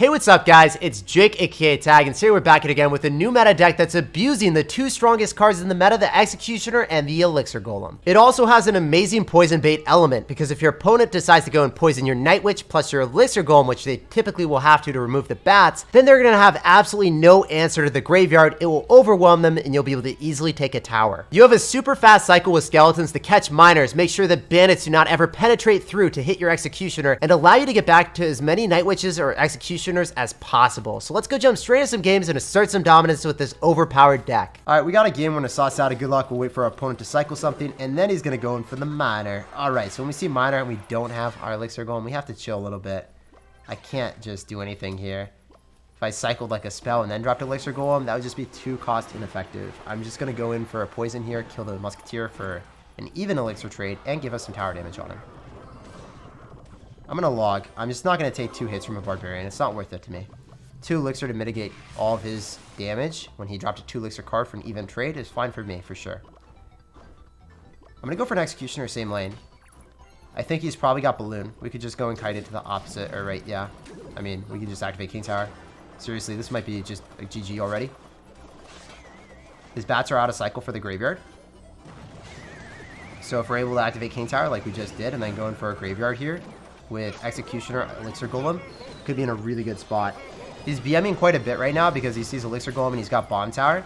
Hey, what's up guys? It's Jake aka Tag, and today we're back again with a new meta deck that's abusing the two strongest cards in the meta, the Executioner and the Elixir Golem. It also has an amazing poison bait element, because if your opponent decides to go and poison your Night Witch plus your Elixir Golem, which they typically will have to remove the bats, then they're gonna have absolutely no answer to the graveyard. It will overwhelm them and you'll be able to easily take a tower. You have a super fast cycle with skeletons to catch miners, make sure that bandits do not ever penetrate through to hit your Executioner, and allow you to get back to as many Night Witches or Executioners as possible. So let's go jump straight into some games and assert some dominance with this overpowered deck. All right, we got a game. We're gonna sauce out a good luck. We'll wait for our opponent to cycle something, and then he's gonna go in for the miner. All right, so when we see miner and we don't have our Elixir going, we have to chill a little bit. I can't just do anything here. If I cycled like a spell and then dropped Elixir Golem, that would just be too cost ineffective. I'm just gonna go in for a poison here, kill the Musketeer for an even Elixir trade, and give us some tower damage on him. I'm gonna log. I'm just not gonna take 2 hits from a Barbarian. It's not worth it to me. 2 Elixir to mitigate all of his damage when he dropped a 2 Elixir card for an even trade is fine for me, for sure. I'm gonna go for an Executioner, same lane. I think he's probably got Balloon. We could just go and kite it to the opposite, or right, yeah. I mean, we could just activate King Tower. Seriously, this might be just a GG already. His bats are out of cycle for the graveyard. So if we're able to activate King Tower like we just did, and then go in for a graveyard here, with Executioner, Elixir Golem, could be in a really good spot. He's BMing quite a bit right now because he sees Elixir Golem and he's got Bomb Tower.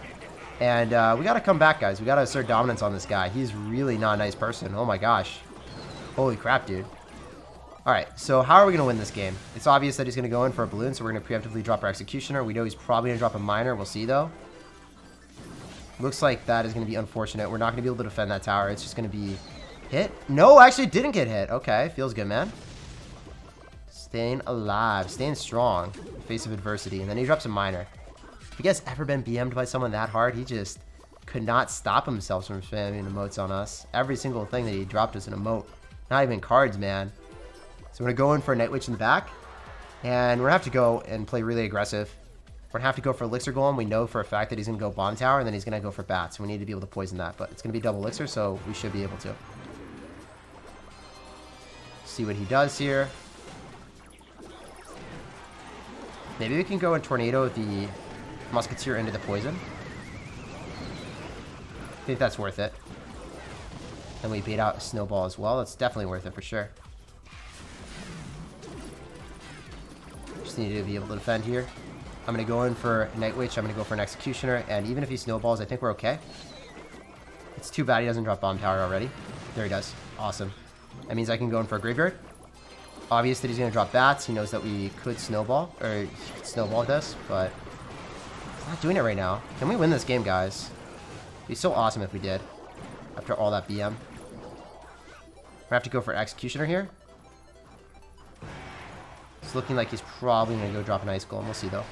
And we got to come back, guys. We got to assert dominance on this guy. He's really not a nice person. Oh my gosh. Holy crap, dude. Alright, so how are we going to win this game? It's obvious that he's going to go in for a Balloon, so we're going to preemptively drop our Executioner. We know he's probably going to drop a Miner. We'll see, though. Looks like that is going to be unfortunate. We're not going to be able to defend that tower. It's just going to be hit. No, actually it didn't get hit. Okay, feels good, man. Staying alive, staying strong in the face of adversity. And then he drops a miner. If you guys ever been BM'd by someone that hard, he just could not stop himself from spamming emotes on us. Every single thing that he dropped was an emote. Not even cards, man. So we're going to go in for a Night Witch in the back. And we're going to have to go and play really aggressive. We're going to have to go for Elixir Golem. We know for a fact that he's going to go Bomb Tower, and then he's going to go for Bats. We need to be able to poison that, but it's going to be double Elixir, so we should be able to. See what he does here. Maybe we can go and Tornado the Musketeer into the poison. I think that's worth it. And we bait out a Snowball as well. That's definitely worth it for sure. Just need to be able to defend here. I'm going to go in for Night Witch. I'm going to go for an Executioner. And even if he Snowballs, I think we're okay. It's too bad he doesn't drop Bomb Tower already. There he does. Awesome. That means I can go in for a Graveyard. Obvious that he's going to drop Bats. He knows that we could Snowball, or Snowball this, but he's not doing it right now. Can we win this game, guys? It'd be so awesome if we did, after all that BM. We're going to have to go for Executioner here. It's looking like he's probably going to go drop an Ice Golem. We'll see, though.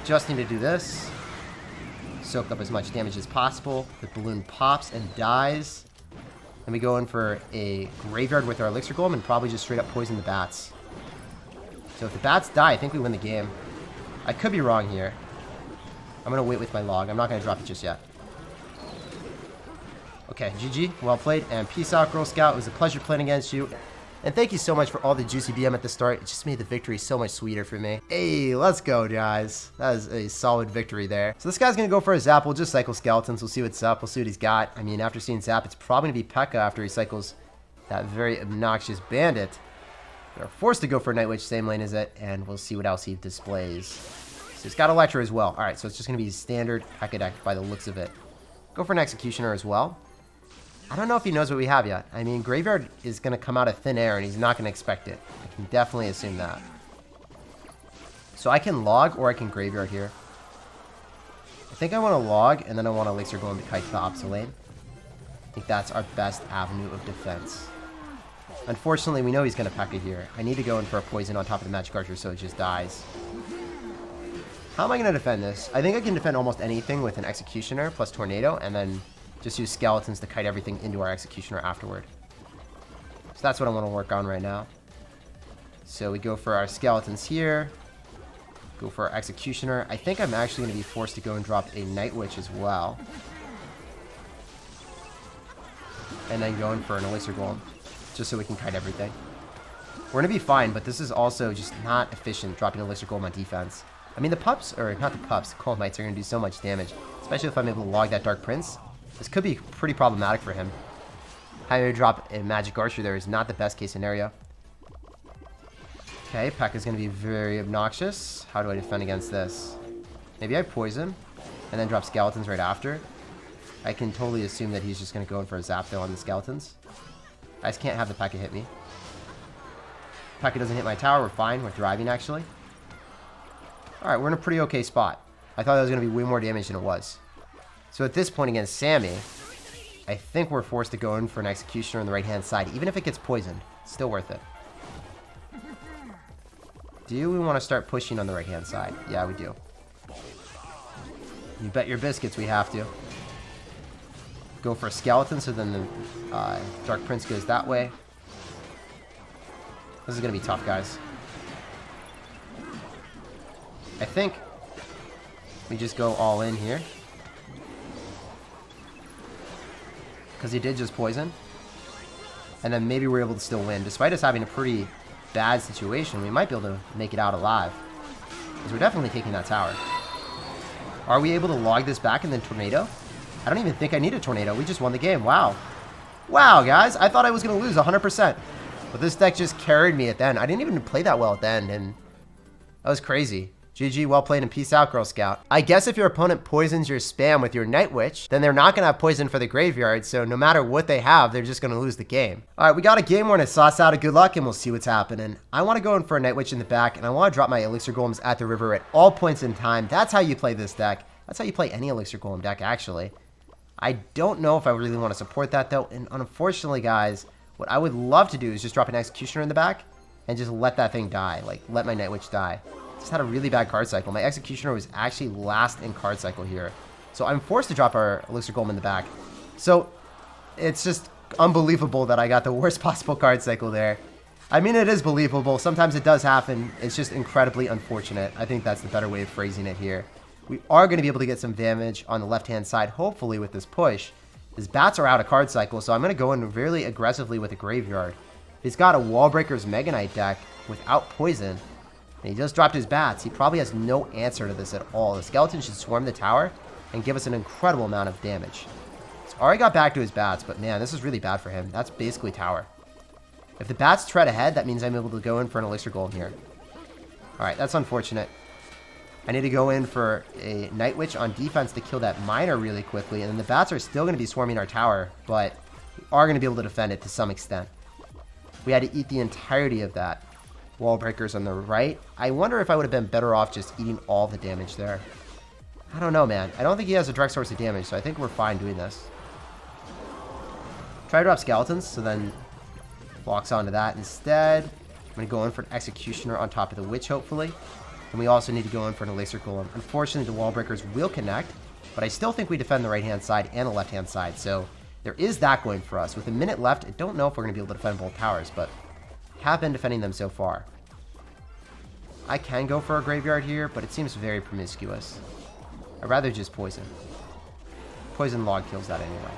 Just need to do this. Soak up as much damage as possible. The Balloon pops and dies. And we go in for a Graveyard with our Elixir Golem and probably just straight up poison the Bats. So if the Bats die, I think we win the game. I could be wrong here. I'm going to wait with my log. I'm not going to drop it just yet. Okay, GG. Well played. And peace out, Girl Scout. It was a pleasure playing against you. And thank you so much for all the juicy BM at the start. It just made the victory so much sweeter for me. Hey, let's go, guys. That is a solid victory there. So this guy's going to go for a Zap. We'll just cycle Skeletons. We'll see what's up. We'll see what he's got. I mean, after seeing Zap, it's probably going to be P.E.K.K.A. after he cycles that very obnoxious Bandit. We're forced to go for Night Witch. Same lane as it. And we'll see what else he displays. So he's got Electra as well. All right, so it's just going to be standard P.E.K.K.A. deck by the looks of it. Go for an Executioner as well. I don't know if he knows what we have yet. I mean, Graveyard is going to come out of thin air, and he's not going to expect it. I can definitely assume that. So I can log, or I can Graveyard here. I think I want to log, and then I want to Elixir Golem to kite to the opposite lane. I think that's our best avenue of defense. Unfortunately, we know he's going to P.E.K.K.A. here. I need to go in for a poison on top of the Magic Archer so it just dies. How am I going to defend this? I think I can defend almost anything with an Executioner plus Tornado, and then just use Skeletons to kite everything into our Executioner afterward. So that's what I want to work on right now. So we go for our Skeletons here. Go for our Executioner. I think I'm actually going to be forced to go and drop a Night Witch as well. And then go in for an Elixir Golem. Just so we can kite everything. We're going to be fine, but this is also just not efficient, dropping Elixir Golem on defense. I mean, the pups, or not the pups, the Cold Knights are going to do so much damage, especially if I'm able to log that Dark Prince. This could be pretty problematic for him. Having to drop a Magic Archer there is not the best case scenario. Okay, P.E.K.K.A is going to be very obnoxious. How do I defend against this? Maybe I poison, and then drop Skeletons right after. I can totally assume that he's just going to go in for a Zap, though, on the Skeletons. I just can't have the P.E.K.K.A hit me. P.E.K.K.A doesn't hit my tower. We're fine. We're thriving, actually. Alright, we're in a pretty okay spot. I thought that was going to be way more damage than it was. So at this point against Sammy, I think we're forced to go in for an Executioner on the right-hand side. Even if it gets poisoned, still worth it. Do we want to start pushing on the right-hand side? Yeah, we do. You bet your biscuits we have to. Go for a Skeleton, so then the Dark Prince goes that way. This is going to be tough, guys. I think we just go all in here. Because he did just poison. And then maybe we're able to still win. Despite us having a pretty bad situation, we might be able to make it out alive. Because we're definitely taking that tower. Are we able to log this back and then Tornado? I don't even think I need a Tornado. We just won the game. Wow. Wow, guys. I thought I was going to lose 100%. But this deck just carried me at the end. I didn't even play that well at the end. And that was crazy. GG, well played, and peace out, Girl Scout. I guess if your opponent poisons your spam with your Night Witch, then they're not going to have poison for the graveyard, so no matter what they have, they're just going to lose the game. Alright, we got a game. We're going to sauce out a good luck, and we'll see what's happening. I want to go in for a Night Witch in the back, and I want to drop my Elixir Golems at the river at all points in time. That's how you play this deck. That's how you play any Elixir Golem deck, actually. I don't know if I really want to support that, though, and unfortunately, guys, what I would love to do is just drop an Executioner in the back, and just let that thing die. Like, let my Night Witch die. Just had a really bad card cycle. My Executioner was actually last in card cycle here. So I'm forced to drop our Elixir Golem in the back. So it's just unbelievable that I got the worst possible card cycle there. I mean, it is believable. Sometimes it does happen. It's just incredibly unfortunate. I think that's the better way of phrasing it here. We are going to be able to get some damage on the left-hand side, hopefully, with this push. His bats are out of card cycle, so I'm going to go in really aggressively with a graveyard. He's got a Wall Breaker's Mega Knight deck without poison. And he just dropped his bats. He probably has no answer to this at all. The Skeleton should swarm the tower and give us an incredible amount of damage. So already got back to his bats, but man, this is really bad for him. That's basically tower. If the bats tread ahead, that means I'm able to go in for an Elixir Golem here. Alright, that's unfortunate. I need to go in for a Night Witch on defense to kill that Miner really quickly, and then the bats are still going to be swarming our tower, but we are going to be able to defend it to some extent. We had to eat the entirety of that. Wall breakers on the right. I wonder if I would have been better off just eating all the damage there. I don't know, man. I don't think he has a direct source of damage, so I think we're fine doing this. Try to drop Skeletons, so then locks onto that instead. I'm going to go in for an Executioner on top of the Witch, hopefully. And we also need to go in for an Elixir Golem. Unfortunately, the Wall breakers will connect, but I still think we defend the right-hand side and the left-hand side, so there is that going for us. With a minute left, I don't know if we're going to be able to defend both towers, but have been defending them so far. I can go for a graveyard here, but it seems very promiscuous. I'd rather just poison. Poison log kills that anyway.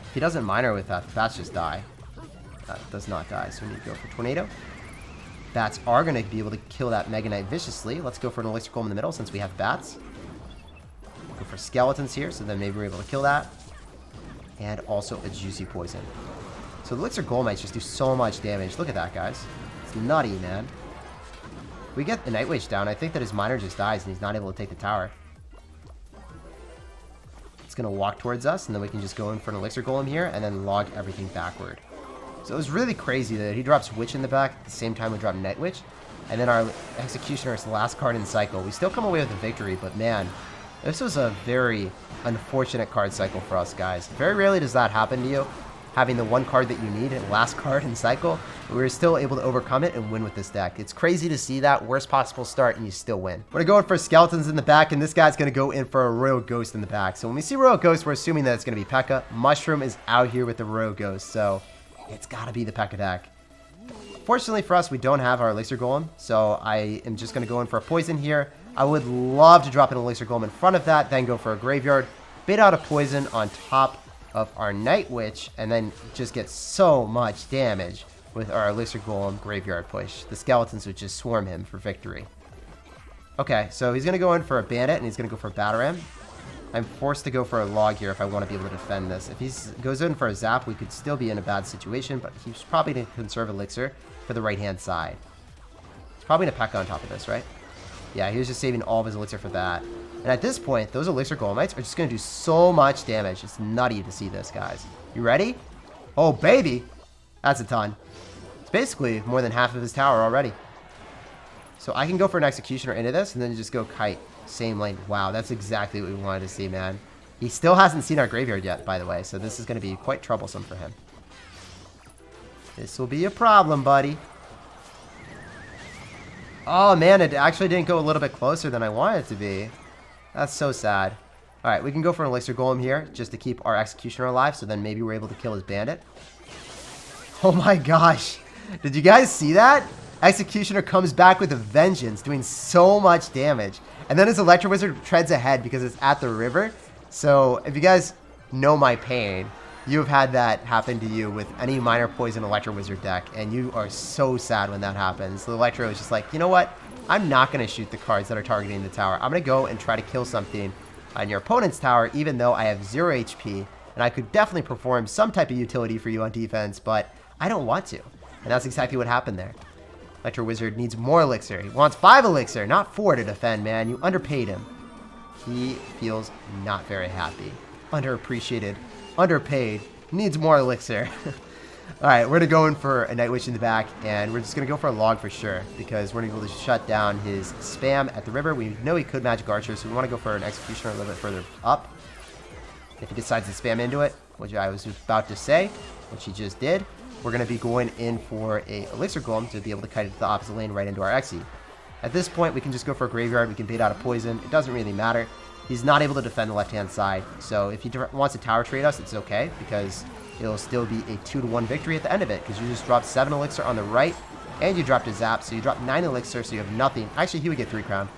If he doesn't Miner with that, the bats just die. That does not die, so we need to go for Tornado. Bats are going to be able to kill that Mega Knight viciously. Let's go for an Elixir Golem in the middle since we have bats. Go for Skeletons here, so then maybe we're able to kill that. And also a juicy poison. So the Elixir Golemites just do so much damage. Look at that, guys. It's nutty, man. We get the Night Witch down. I think that his Miner just dies and he's not able to take the tower. It's going to walk towards us, and then we can just go in for an Elixir Golem here and then log everything backward. So it was really crazy that he drops Witch in the back at the same time we drop Night Witch. And then our Executioner is the last card in the cycle. We still come away with a victory, but man, this was a very unfortunate card cycle for us, guys. Very rarely does that happen to you, having the one card that you need and last card in cycle. We were still able to overcome it and win with this deck. It's crazy to see that worst possible start and you still win. We're going for Skeletons in the back, and this guy's going to go in for a Royal Ghost in the back. So when we see Royal Ghost, we're assuming that it's going to be P.E.K.K.A. Mushroom is out here with the Royal Ghost, so it's got to be the P.E.K.K.A. deck. Fortunately for us, we don't have our Elixir Golem, so I am just going to go in for a poison here. I would love to drop an Elixir Golem in front of that, then go for a graveyard, bait out a poison on top of our Night Witch and then just get so much damage with our Elixir Golem graveyard push. The skeletons would just swarm him for victory. Okay, so he's going to go in for a Bandit and he's going to go for a Battle Ram. I'm forced to go for a Log here if I want to be able to defend this. If he goes in for a Zap, we could still be in a bad situation, but he's probably going to conserve Elixir for the right-hand side. He's probably going to P.E.K.K.A on top of this, right? Yeah, he was just saving all of his Elixir for that. And at this point, those Elixir Golemites are just going to do so much damage. It's nutty to see this, guys. You ready? Oh, baby! That's a ton. It's basically more than half of his tower already. So I can go for an Executioner into this and then just go Kite. Same lane. Wow, that's exactly what we wanted to see, man. He still hasn't seen our graveyard yet, by the way, so this is going to be quite troublesome for him. This will be a problem, buddy. Oh, man, it actually didn't go a little bit closer than I wanted it to be. That's so sad. All right, we can go for an Elixir Golem here just to keep our Executioner alive, so then maybe we're able to kill his Bandit. Oh my gosh. Did you guys see that? Executioner comes back with a vengeance, doing so much damage. And then his Electro Wizard treads ahead because it's at the river. So if you guys know my pain, you have had that happen to you with any minor poison Electro Wizard deck. And you are so sad when that happens. The Electro is just like, you know what? I'm not going to shoot the cards that are targeting the tower. I'm going to go and try to kill something on your opponent's tower, even though I have 0 HP. And I could definitely perform some type of utility for you on defense, but I don't want to. And that's exactly what happened there. Electro Wizard needs more Elixir. He wants 5 Elixir, not 4 to defend, man. You underpaid him. He feels not very happy. Underappreciated. Underpaid. Needs more Elixir. Alright, we're going to go in for a Night Witch in the back, and we're just going to go for a Log for sure, because we're going to be able to shut down his spam at the river. We know he could Magic Archer, so we want to go for an Executioner a little bit further up. If he decides to spam into it, which I was about to say, which he just did, we're going to be going in for a Elixir Golem to be able to kite it to the opposite lane right into our Exie. At this point, we can just go for a Graveyard. We can bait out a Poison. It doesn't really matter. He's not able to defend the left-hand side, so if he wants to tower trade us, it's okay, because it'll still be a 2-1 victory at the end of it, because you just dropped 7 Elixir on the right, and you dropped a Zap, so you dropped 9 Elixir, so you have nothing. Actually, he would get 3 Crown.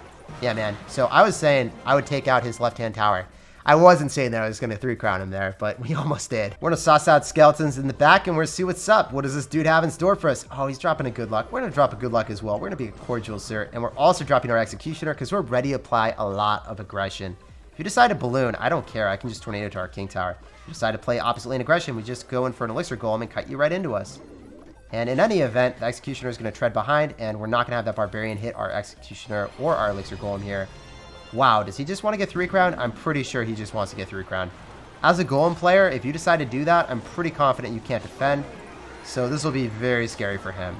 Yeah, man. So I was saying I would take out his left-hand tower. I wasn't saying that I was going to 3 Crown him there, but we almost did. We're going to sauce out Skeletons in the back, and we're going to see what's up. What does this dude have in store for us? Oh, he's dropping a Good Luck. We're going to drop a Good Luck as well. We're going to be a Cordial Sir, and we're also dropping our Executioner because we're ready to apply a lot of aggression. If you decide to Balloon, I don't care. I can just Tornado to our King Tower. If you decide to play opposite lane aggression, we just go in for an Elixir Golem and cut you right into us. And in any event, the Executioner is going to tread behind, and we're not going to have that Barbarian hit our Executioner or our Elixir Golem here. Wow, does he just want to get 3 Crown? I'm pretty sure he just wants to get 3 Crown. As a Golem player, if you decide to do that, I'm pretty confident you can't defend. So this will be very scary for him.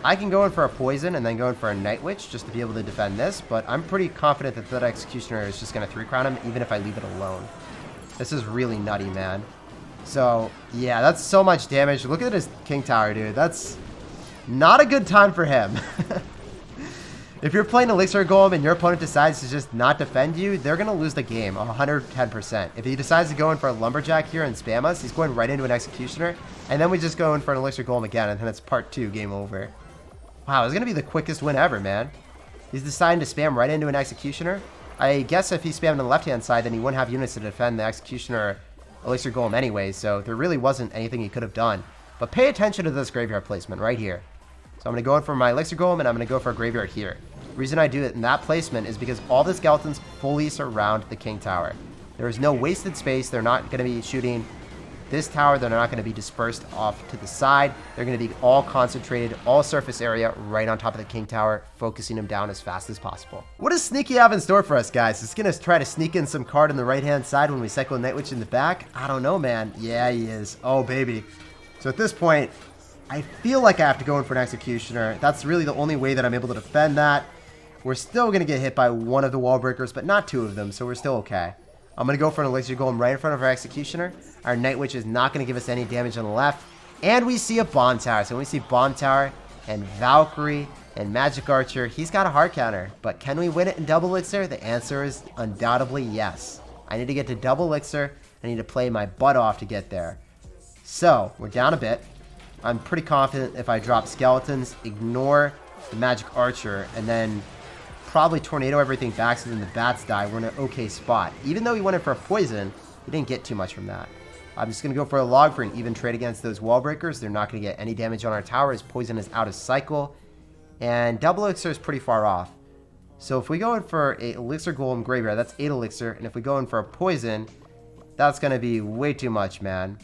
I can go in for a Poison and then go in for a Night Witch just to be able to defend this, but I'm pretty confident that that Executioner is just going to 3 Crown him even if I leave it alone. This is really nutty, man. So, yeah, that's so much damage. Look at his King Tower, dude. That's not a good time for him. If you're playing Elixir Golem and your opponent decides to just not defend you, they're going to lose the game 110%. If he decides to go in for a Lumberjack here and spam us, he's going right into an Executioner. And then we just go in for an Elixir Golem again, and then it's part 2, game over. Wow, it's going to be the quickest win ever, man. He's deciding to spam right into an Executioner. I guess if he spammed on the left-hand side, then he wouldn't have units to defend the Executioner Elixir Golem anyway, so there really wasn't anything he could have done. But pay attention to this graveyard placement right here. So I'm going to go in for my Elixir Golem, and I'm going to go for a Graveyard here. The reason I do it in that placement is because all the Skeletons fully surround the King Tower. There is no wasted space. They're not going to be shooting this tower. They're not going to be dispersed off to the side. They're going to be all concentrated, all surface area right on top of the King Tower, focusing him down as fast as possible. What does Sneaky have in store for us, guys? He's going to try to sneak in some card on the right-hand side when we cycle Night Witch in the back? I don't know, man. Yeah, he is. Oh, baby. So at this point, I feel like I have to go in for an Executioner. That's really the only way that I'm able to defend that. We're still going to get hit by one of the wall breakers, but not 2 of them, so we're still okay. I'm going to go for an Elixir Golem right in front of our Executioner. Our Night Witch is not going to give us any damage on the left. And we see a Bomb Tower. So when we see Bomb Tower and Valkyrie and Magic Archer, he's got a hard counter. But can we win it in double Elixir? The answer is undoubtedly yes. I need to get to double Elixir. I need to play my butt off to get there. So we're down a bit. I'm pretty confident if I drop Skeletons, ignore the Magic Archer, and then probably Tornado everything back so then the bats die, we're in an okay spot. Even though he went in for a Poison, he didn't get too much from that. I'm just going to go for a log for an even trade against those wall breakers. They're not going to get any damage on our tower as poison is out of cycle. And double elixir is pretty far off. So if we go in for a elixir golem graveyard, that's 8 elixir. And if we go in for a poison, that's going to be way too much, man.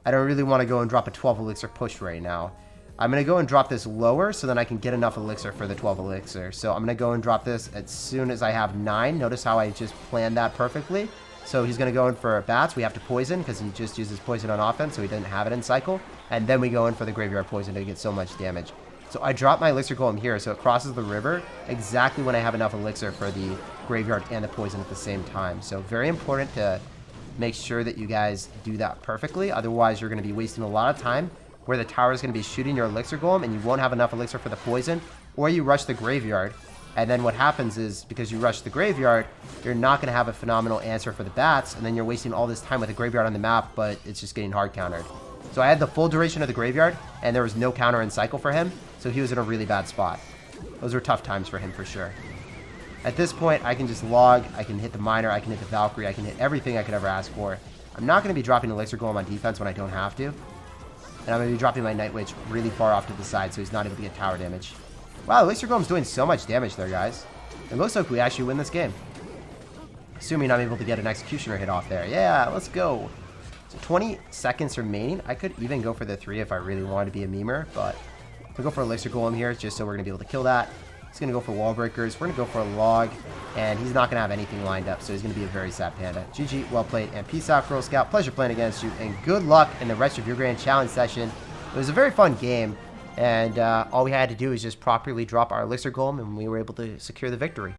I don't really want to go and drop a 12 elixir push right now. I'm going to go and drop this lower so then I can get enough elixir for the 12 elixir. So I'm going to go and drop this as soon as I have 9. Notice how I just planned that perfectly. So he's going to go in for bats. We have to poison because he just uses poison on offense, so he didn't have it in cycle. And then we go in for the graveyard poison to get so much damage. So I drop my elixir golem here, so it crosses the river exactly when I have enough elixir for the graveyard and the poison at the same time. So very important to make sure that you guys do that perfectly. Otherwise, you're going to be wasting a lot of time where the tower is going to be shooting your elixir golem and you won't have enough elixir for the poison, or you rush the graveyard. And then what happens is, because you rush the graveyard, you're not going to have a phenomenal answer for the bats, and then you're wasting all this time with the graveyard on the map, but it's just getting hard countered. So I had the full duration of the graveyard, and there was no counter in cycle for him, so he was in a really bad spot. Those were tough times for him for sure. At this point, I can just log, I can hit the miner, I can hit the Valkyrie, I can hit everything I could ever ask for. I'm not going to be dropping Elixir Golem on defense when I don't have to. And I'm going to be dropping my Night Witch really far off to the side so he's not able to get tower damage. Wow, Elixir Golem's doing so much damage there, guys. It looks like we actually win this game. Assuming I'm able to get an Executioner hit off there. Yeah, let's go. So 20 seconds remaining. I could even go for the 3 if I really wanted to be a memer, but we'll go for Elixir Golem here just so we're going to be able to kill that. He's going to go for Wall Breakers. We're going to go for a Log, and he's not going to have anything lined up, so he's going to be a very sad panda. GG, well played, and peace out, Girl Scout. Pleasure playing against you, and good luck in the rest of your Grand Challenge session. It was a very fun game, and all we had to do is just properly drop our Elixir Golem, and we were able to secure the victory.